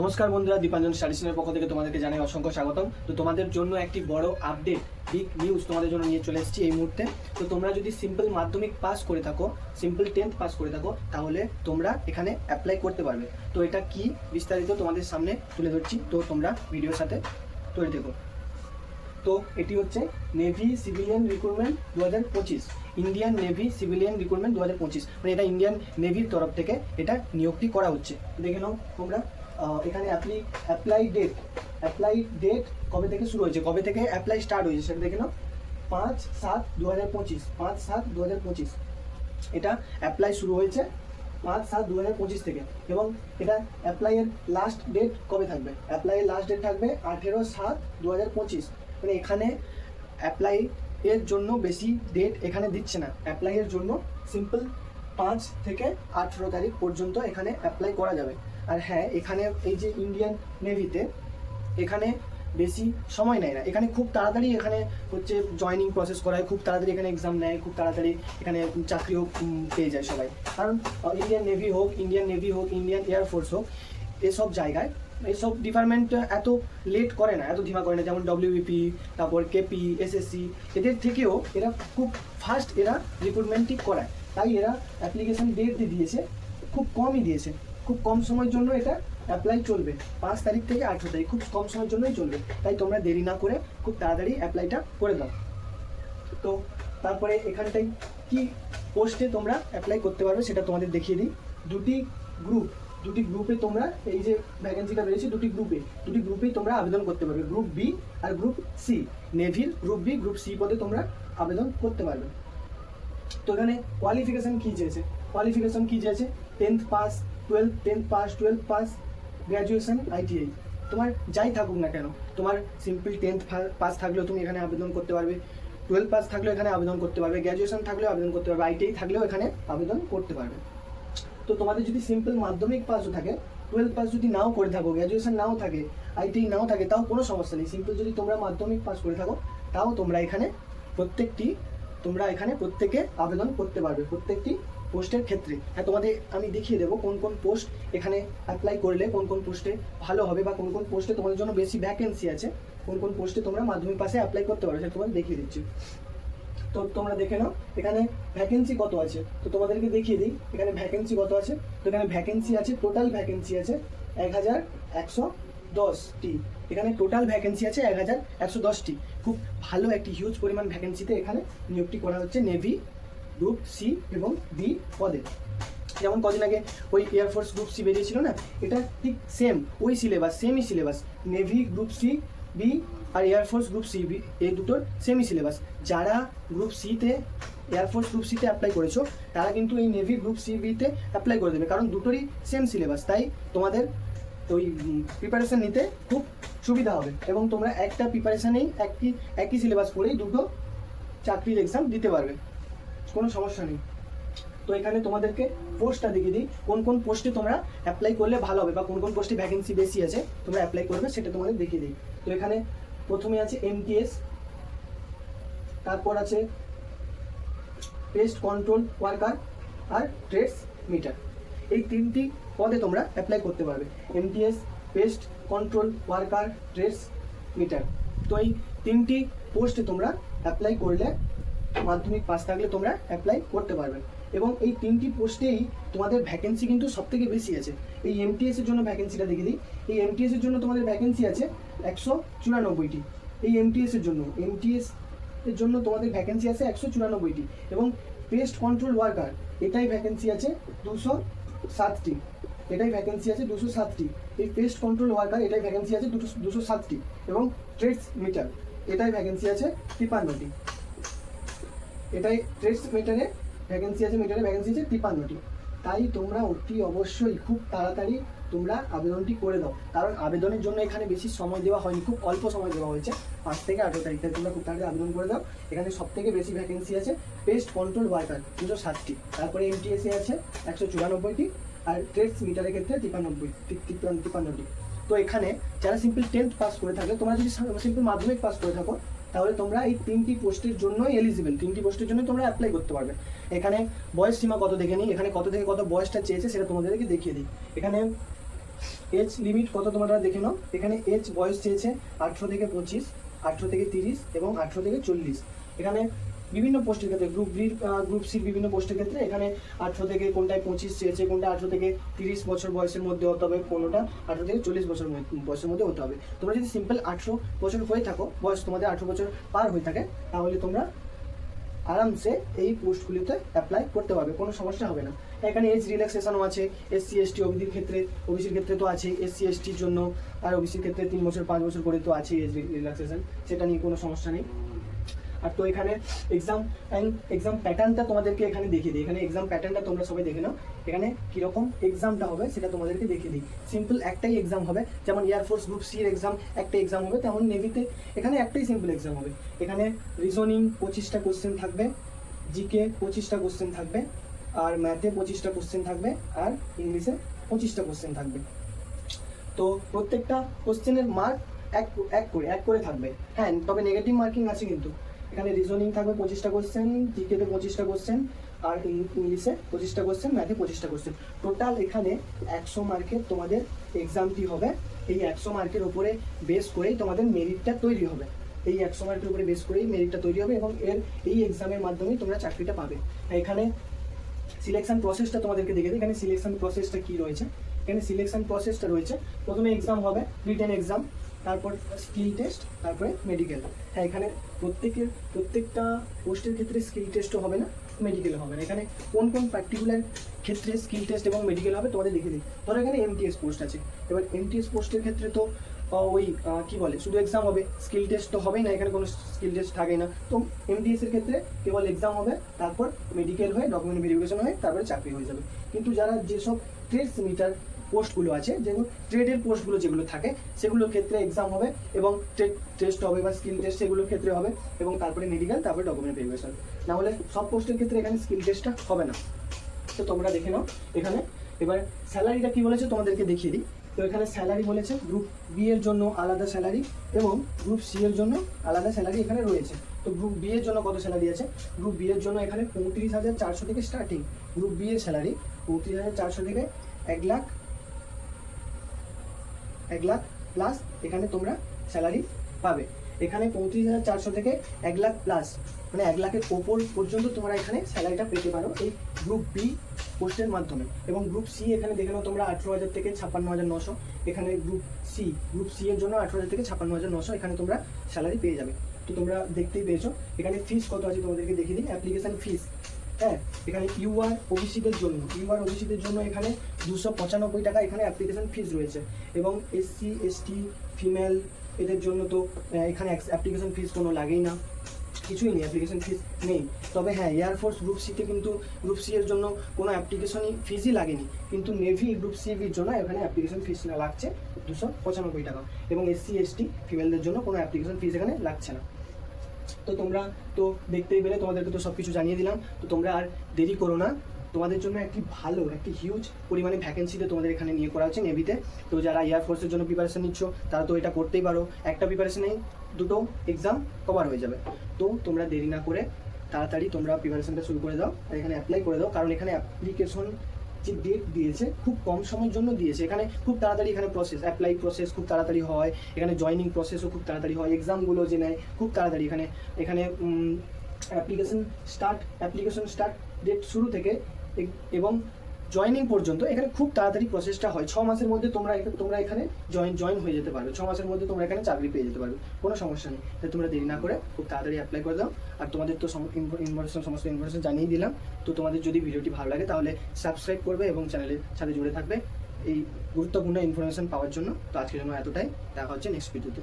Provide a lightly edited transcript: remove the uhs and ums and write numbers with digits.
নমস্কার বন্ধুরা, দীপাঞ্জন স্টাডিসের পক্ষ থেকে তোমাদেরকে জানাই অসংখ্য স্বাগতম। তো তোমাদের জন্য একটি বড় আপডেট, বিগ নিউজ তোমাদের জন্য নিয়ে চলে এসেছি এই মুহূর্তে। তো তোমরা যদি সিম্পল মাধ্যমিক পাস করে থাকো, সিম্পল 10th পাস করে থাকো, তাহলে তোমরা এখানে অ্যাপ্লাই করতে পারবে। তো এটা কি বিস্তারিত তোমাদের সামনে তুলে ধরছি, তো তোমরা ভিডিওর সাথে তৈরি থেকো। তো এটি হচ্ছে navy civilian recruitment 2025, Indian navy civilian recruitment 2025, মানে এটা ইন্ডিয়ান নেভির তরফ থেকে এটা নিয়োগটি করা হচ্ছে। দেখে নাও তোমরা এখানে অ্যাপ্লাই ডেট কবে থেকে শুরু হয়েছে, কবে থেকে অ্যাপ্লাই স্টার্ট হয়েছে সেটা দেখে নাও। 5/7/2025, 5/7/2025 এটা অ্যাপ্লাই শুরু হয়েছে 5/7/2025 থেকে। এবং এটা অ্যাপ্লাইয়ের লাস্ট ডেট কবে থাকবে? অ্যাপ্লাইয়ের লাস্ট ডেট থাকবে 18/7/2025। মানে এখানে অ্যাপ্লাই এর জন্য বেশি ডেট এখানে দিচ্ছে না। অ্যাপ্লাইয়ের জন্য সিম্পল 5 থেকে 18 তারিখ পর্যন্ত এখানে অ্যাপ্লাই করা যাবে। আর হ্যাঁ, এখানে এই যে ইন্ডিয়ান নেভিতে এখানে বেশি সময় নেয় না, এখানে খুব তাড়াতাড়ি এখানে হচ্ছে জয়নিং প্রসেস করায়, খুব তাড়াতাড়ি এখানে এক্সাম নেয়, খুব তাড়াতাড়ি এখানে চাকরিও পেয়ে যায় সবাই। কারণ ইন্ডিয়ান নেভি হোক, ইন্ডিয়ান এয়ারফোর্স হোক, এসব জায়গায় এইসব ডিপার্টমেন্ট এত লেট করে না, এত ধীমা করে না। যেমন ডব্লিউবিপি, তারপর কেপি, এসএসসি, এদের থেকেও এরা খুব ফাস্ট এরা রিক্রুটমেন্টই করায়। তাই এরা অ্যাপ্লিকেশন ডেট দিয়ে দিয়েছে, খুব কমই দিয়েছে, খুব কম সময়ের জন্য এটা অ্যাপ্লাই চলবে। 5 তারিখ থেকে 18 তারিখ, খুব কম সময়ের জন্যই চলবে। তাই তোমরা দেরি না করে খুব তাড়াতাড়ি অ্যাপ্লাইটা করে দাও। তো তারপরে এখানটায় কি পোস্টে তোমরা অ্যাপ্লাই করতে পারবে সেটা তোমাদের দেখিয়ে দিই। দুটি গ্রুপে তোমরা এই যে ভ্যাকেন্সিটা বেরিয়েছে, দুটি গ্রুপেই তোমরা আবেদন করতে পারবে। গ্রুপ বি আর গ্রুপ সি, নেভির গ্রুপ বি, গ্রুপ সি পদে তোমরা আবেদন করতে পারবে। তো এখানে কোয়ালিফিকেশন কী চেয়েছে? 10th pass, 12th pass, graduation, ITI, তোমার যাই থাকুক না কেন, তোমার সিম্পল 10th পাস থাকলেও তুমি এখানে আবেদন করতে পারবে, 12 পাস থাকলেও এখানে আবেদন করতে পারবে, গ্র্যাজুয়েশন থাকলেও আবেদন করতে পারবে, ITI থাকলেও এখানে আবেদন করতে পারবে। তো তোমাদের যদি সিম্পল মাধ্যমিক পাসও থাকে, 12 পাস যদি নাও করে থাকো, গ্র্যাজুয়েশন নাও থাকে, ITI নাও থাকে, তাও কোনো সমস্যা নেই। সিম্পল যদি তোমরা মাধ্যমিক পাস করে থাকো, তাও তোমরা এখানে প্রত্যেকে আবেদন করতে পারবে, প্রত্যেকটি পোস্টের ক্ষেত্রে। হ্যাঁ, তোমাদের আমি দেখিয়ে দেবো কোন কোন পোস্ট এখানে অ্যাপ্লাই করলে কোন কোন পোস্টে ভালো হবে, বা কোন কোন পোস্টে তোমাদের জন্য বেশি ভ্যাকেন্সি আছে, কোন কোন পোস্টে তোমরা মাধ্যমিক পাসে অ্যাপ্লাই করতে পারবে, সেটা তোমাদের দেখিয়ে দিচ্ছি। তো তোমরা দেখে নাও এখানে ভ্যাকেন্সি কত আছে। তো তোমাদেরকে দেখিয়ে দিই এখানে ভ্যাকেন্সি কত আছে। তো এখানে ভ্যাকেন্সি আছে, টোটাল ভ্যাকেন্সি আছে 1110টি। এখানে টোটাল ভ্যাকেন্সি আছে 1110টি। খুব ভালো একটি হিউজ পরিমাণ ভ্যাকেন্সিতে এখানে নিয়োগটি করা হচ্ছে নেভি গ্রুপ সি এবং বি পদে। যেমন কদিন আগে ওই এয়ারফোর্স গ্রুপ সি বেরিয়েছিল না, এটা ঠিক সেমই syllabus. Navy group C B আর এয়ারফোর্স গ্রুপ সি বি, এই দুটোর সেমই সিলেবাস। যারা গ্রুপ সিতে, এয়ারফোর্স গ্রুপ সিতে অ্যাপ্লাই করেছো, তারা কিন্তু এই নেভি গ্রুপ সি বিতে অ্যাপ্লাই করে দেবে, কারণ দুটোরই সেম সিলেবাস। তাই তোমাদের ওই প্রিপারেশান নিতে খুব সুবিধা হবে, এবং তোমরা একটা প্রিপারেশানেই একই সিলেবাস পড়েই দুটো চাকরির এক্সাম দিতে পারবে, কোনো সমস্যা নেই। তো এখানে তোমাদেরকে পোস্টটা দেখিয়ে দিই, কোন কোন পোস্টে তোমরা অ্যাপ্লাই করলে ভালো হবে, বা কোন কোন পোস্টে ভ্যাকেন্সি বেশি আছে তোমরা অ্যাপ্লাই করবে, সেটা তোমাদের দেখিয়ে দিই। তো এখানে প্রথমে আছে MTS, তারপর আছে পেস্ট কন্ট্রোল ওয়ার্কার আর ট্রেডস মিটার। এই তিনটি পদে তোমরা অ্যাপ্লাই করতে পারবে, MTS, pest control worker, trades mate. তো এই তিনটি পোস্টে তোমরা অ্যাপ্লাই করলে, মাধ্যমিক পাস থাকলে তোমরা অ্যাপ্লাই করতে পারবে। এবং এই তিনটি পোস্টেই তোমাদের ভ্যাকেন্সি কিন্তু সবথেকে বেশি আছে। এই MTS এর জন্য ভ্যাকেন্সিটা দেখে দিই। এই MTS এর জন্য তোমাদের ভ্যাকেন্সি আছে 194টি। এই MTS এর জন্য তোমাদের ভ্যাকেন্সি আছে 194টি। এবং পেস্ট কন্ট্রোল ওয়ার্কার, এটাই ভ্যাকেন্সি আছে 207টি। এই পেস্ট কন্ট্রোল ওয়ার্কার, এটাই ভ্যাকেন্সি আছে 207টি। এবং ট্রেডস মিটার, এটাই ভ্যাকেন্সি আছে 53টি। এটাই ট্রেডস মিটারে ভ্যাকেন্সি আছে 53টি। তাই তোমরা অতি অবশ্যই খুব তাড়াতাড়ি তোমরা আবেদনটি করে দাও, কারণ আবেদনের জন্য এখানে বেশি সময় দেওয়া হয়নি, খুব অল্প সময় দেওয়া হয়েছে, 5 থেকে 18 তারিখ। তাই তোমরা খুব তাড়াতাড়ি আবেদন করে দাও। এখানে সবথেকে বেশি ভ্যাকেন্সি আছে পেস্ট কন্ট্রোল ওয়ার্কার 207টি, তারপরে MTS এ আছে 194টি, আর ট্রেডস মিটারের ক্ষেত্রে 53টি। তো এখানে যারা সিম্পল 10th পাস করে থাকলে, তোমরা যদি সিম্পল মাধ্যমিক পাস করে থাকো, তাহলে তোমরা এই তিনটি পোস্টের জন্যই এলিজিবল, তিনটি পোস্টের জন্য তোমরা অ্যাপ্লাই করতে পারবে। এখানে বয়স সীমা কত দেখে নিই, এখানে কত থেকে কত বয়সটা চেয়েছে সেটা তোমাদেরকে দেখিয়ে দিই। এখানে এজ লিমিট কত তোমরা দেখে নাও। এখানে এজ বয়স চেয়েছে 18 থেকে 25, 18 থেকে 30 এবং 18 থেকে 40। এখানে বিভিন্ন পোস্টের ক্ষেত্রে গ্রুপ সির বিভিন্ন পোস্টের ক্ষেত্রে এখানে 18 থেকে কোনটায় 25 চেয়েছে, কোনটা 18 থেকে 30 বছর বয়সের মধ্যে হতে হবে, কোনোটা 18 থেকে 40 বছর বয়সের মধ্যে হতে হবে। তোমরা যদি সিম্পল 18 বছর হয়ে থাকো, বয়স তোমাদের 18 বছর পার হয়ে থাকে, তাহলে তোমরা আরামসে এই পোস্টগুলিতে অ্যাপ্লাই করতে পারবে, কোনো সমস্যা হবে না। এখানে এজ রিল্যাক্সেশনও আছে, এসসি এসটি ওবিসির ক্ষেত্রে তো আছে, এসসি এসটির জন্য আর ওবিসির ক্ষেত্রে 3 বছর 5 বছর করে তো আছে এজ রিল্যাক্সেশন, সেটা নিয়ে কোনো সমস্যা নেই। আর তো এখানে এক্সাম প্যাটার্নটা তোমাদেরকে এখানে দেখিয়ে দিই। এখানে এক্সাম প্যাটার্নটা তোমরা সবাই দেখে নাও। এখানে কীরকম এক্সামটা হবে সেটা তোমাদেরকে দেখিয়ে দিই। সিম্পল একটাই এক্সাম হবে, যেমন এয়ারফোর্স গ্রুপ সির এক্সাম একটা এক্সাম হবে, তেমন নেভিতে এখানে একটাই সিম্পল এক্সাম হবে। এখানে রিজনিং 25টা কোশ্চেন থাকবে, জিকে 25টা কোশ্চেন থাকবে, আর ম্যাথে 25টা কোশ্চেন থাকবে, আর ইংলিশে 25টা কোশ্চেন থাকবে। তো প্রত্যেকটা কোশ্চেনের মার্ক এক করে থাকবে। হ্যাঁ, তবে নেগেটিভ মার্কিং আছে কিন্তু। এখানে রিজনিং থাকবে 25টা কোশ্চেন, জিকেতে 25টা কোশ্চেন, আর ইংলিশে 25টা কোশ্চেন, ম্যাথে 25টা কোশ্চেন। টোটাল এখানে 100 মার্কের তোমাদের এক্সামটি হবে। এই 100 মার্কের উপরে বেস করেই তোমাদের মেরিটটা তৈরি হবে। এই 100 মার্কের উপরে বেস করেই মেরিটটা তৈরি হবে এবং এই এক্সামের মাধ্যমেই তোমরা চাকরিটা পাবে। এখানে সিলেকশন প্রসেসটা তোমাদেরকে দেখে দিই। এখানে সিলেকশন প্রসেসটা কী রয়েছে। এখানে সিলেকশন প্রসেসটা রয়েছে, প্রথমে এক্সাম হবে রিটেন এক্সাম, তারপর স্কিল টেস্ট, তারপরে মেডিকেল। হ্যাঁ, এখানে প্রত্যেকটা পোস্টের ক্ষেত্রে স্কিল টেস্টও হবে না, মেডিকেল হবে না। এখানে কোন পার্টিকুলার ক্ষেত্রে স্কিল টেস্ট এবং মেডিকেল হবে তোমাদের দেখে দিই। ধরো এখানে এমটিএস পোস্ট আছে, এবার এমটিএস পোস্টের ক্ষেত্রে তো ওই কী বলে শুধু এক্সাম হবে, স্কিল টেস্ট তো হবেই না, এখানে কোনো স্কিল টেস্ট থাকে না। তো এমটিএসের ক্ষেত্রে কেবল এক্সাম হবে, তারপর মেডিকেল হয়ে ডকুমেন্ট ভেরিফিকেশন হয়ে তারপরে চাকরি হয়ে যাবে। কিন্তু যারা যেসব ট্রেডস মিটার পোস্টগুলো আছে, যেগুলো ট্রেডের পোস্টগুলো যেগুলো থাকে, সেগুলোর ক্ষেত্রে এক্সাম হবে এবং টেস্ট হবে বা স্কিল টেস্ট সেগুলোর ক্ষেত্রে হবে, এবং তারপরে মেডিকেল, তারপরে ডকুমেন্ট ভেরিফিকেশন। না হলে সব পোস্টের ক্ষেত্রে এখানে স্কিল টেস্টটা হবে না। তো তোমরা দেখে নাও এখানে। এবার স্যালারিটা কী বলেছে তোমাদেরকে দেখিয়ে দিই। তো এখানে স্যালারি বলেছে গ্রুপ বি এর জন্য আলাদা স্যালারি এবং গ্রুপ সি এর জন্য আলাদা স্যালারি এখানে রয়েছে। তো গ্রুপ বি এর জন্য কত স্যালারি আছে? গ্রুপ বি এর জন্য এখানে 35,400 থেকে স্টার্টিং। গ্রুপ বি এর স্যালারি 35,400 থেকে 1 লাখ প্লাস এখানে তোমরা স্যালারি পাবে। এখানে 35,400 থেকে 1 লাখ প্লাস, মানে 1 লাখের ওপর পর্যন্ত তোমরা এখানে স্যালারিটা পেতে পারো এই গ্রুপ বি পোস্টের মাধ্যমে। এবং গ্রুপ সি এখানে দেখে নাও তোমরা 18,000 থেকে 56,900। এখানে গ্রুপ সি এর জন্য 18,000 থেকে 56,900 এখানে তোমরা স্যালারি পেয়ে যাবে। তো তোমরা দেখতেই পেয়েছো। এখানে ফিস কত আছে তোমাদেরকে দেখিয়ে দিই। অ্যাপ্লিকেশান ফিস, হ্যাঁ, এখানে ইউআর ওবিসিদের জন্য এখানে 295 টাকা এখানে অ্যাপ্লিকেশান ফিস রয়েছে। এবং এসসি এসটি ফিমেল এদের জন্য তো এখানে অ্যাপ্লিকেশান ফিস কোনো লাগেই না, কিছুই নেই, অ্যাপ্লিকেশন ফিস নেই। তবে হ্যাঁ, এয়ারফোর্স গ্রুপ সিতে কিন্তু গ্রুপ সি এর জন্য কোনো অ্যাপ্লিকেশনই ফিসই লাগেনি, কিন্তু নেভি গ্রুপ সিভির জন্য এখানে অ্যাপ্লিকেশন ফিস না লাগছে 295 টাকা। এবং এসসি এসটি ফিমেলদের জন্য কোনো অ্যাপ্লিকেশন ফিস এখানে লাগছে না। তো তোমরা তো দেখতেই পেলে, তোমাদেরকে তো সব কিছু জানিয়ে দিলাম। তো তোমরা আর দেরি করো না, তোমাদের জন্য একটি হিউজ পরিমাণে ভ্যাকেন্সিতে তোমাদের এখানে নিয়ে করা হচ্ছে নেভিতে। তো যারা এয়ারফোর্সের জন্য প্রিপারেশন নিচ্ছ তারা তো এটা করতেই পারো, একটা প্রিপারেশনেই 2টো এক্সাম কভার হয়ে যাবে। তো তোমরা দেরি না করে তাড়াতাড়ি তোমরা প্রিপারেশনটা শুরু করে দাও আর এখানে অ্যাপ্লাই করে দাও। কারণ এখানে অ্যাপ্লিকেশন যে ডেট দিয়েছে খুব কম সময়ের জন্য দিয়েছে। এখানে খুব তাড়াতাড়ি এখানে অ্যাপ্লাই প্রসেস খুব তাড়াতাড়ি হয়, এখানে জয়নিং প্রসেসও খুব তাড়াতাড়ি হয়, এক্সামগুলো যে নেয় খুব তাড়াতাড়ি। এখানে অ্যাপ্লিকেশন স্টার্ট ডেট শুরু থেকে এবং জয়নিং পর্যন্ত এখানে খুব তাড়াতাড়ি প্রসেসটা হয়। 6 মাসের মধ্যে তোমরা এখানে জয়েন হয়ে যেতে পারবে। 6 মাসের মধ্যে তোমরা এখানে চাকরি পেয়ে যেতে পারবে, কোনো সমস্যা নেই। তাই তোমরা দেরি না করে খুব তাড়াতাড়ি অ্যাপ্লাই করে দাও। আর তোমাদের তো সমস্ত ইনফরমেশন জানিয়ে দিলাম। তো তোমাদের যদি ভিডিওটি ভালো লাগে তাহলে সাবস্ক্রাইব করবে এবং চ্যানেলের সাথে জুড়ে থাকবে এই গুরুত্বপূর্ণ ইনফরমেশন পাওয়ার জন্য। তো আজকের জন্য এতটাই, দেখা হচ্ছে নেক্সট ভিডিওতে।